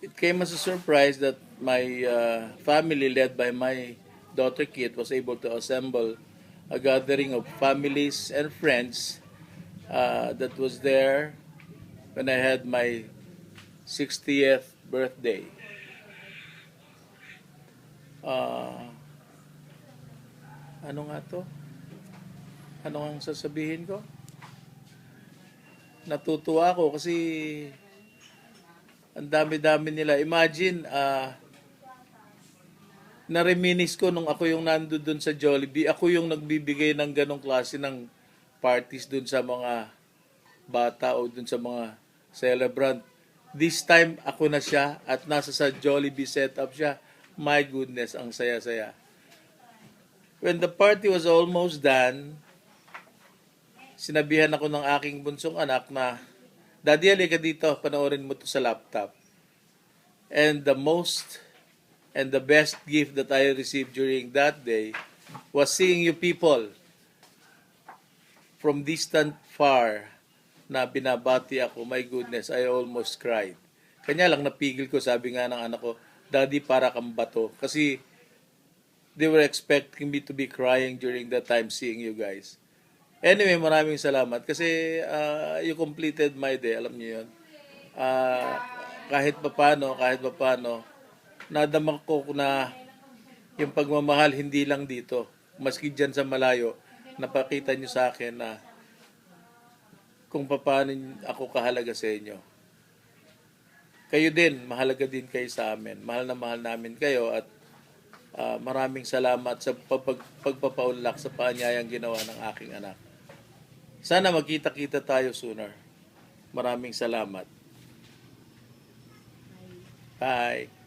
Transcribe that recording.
it came as a surprise that my family, led by my daughter Kit, was able to assemble a gathering of families and friends that was there when I had my 60th birthday. Uh, ano nga to? Ano ang sasabihin ko? Natutuwa ako kasi ang dami-dami nila. Imagine, nareminis ko nung ako yung nando dun sa Jollibee. Ako yung nagbibigay ng ganong klase ng parties dun sa mga bata o dun sa mga celebrant. This time, ako na siya at nasa sa Jollibee setup siya. My goodness, ang saya-saya. When the party was almost done, sinabihan ako ng aking bunsong anak na, Daddy, halika dito, panoorin mo to sa laptop. And the best gift that I received during that day was seeing you people from distant far na binabati ako. My goodness, I almost cried. Kanya lang napigil ko, sabi nga ng anak ko, Daddy, para kang bato. Kasi they were expecting me to be crying during that time seeing you guys. Anyway, maraming salamat kasi you completed my day, alam niyo yun. Kahit papano, nadama ko na yung pagmamahal hindi lang dito. Maski dyan sa malayo, napakita niyo sa akin na kung paano ako kahalaga sa inyo. Kayo din, mahalaga din kayo sa amin. Mahal na mahal namin kayo at maraming salamat sa pagpapaunlak sa paanyayang ginawa ng aking anak. Sana magkita-kita tayo sooner. Maraming salamat. Bye.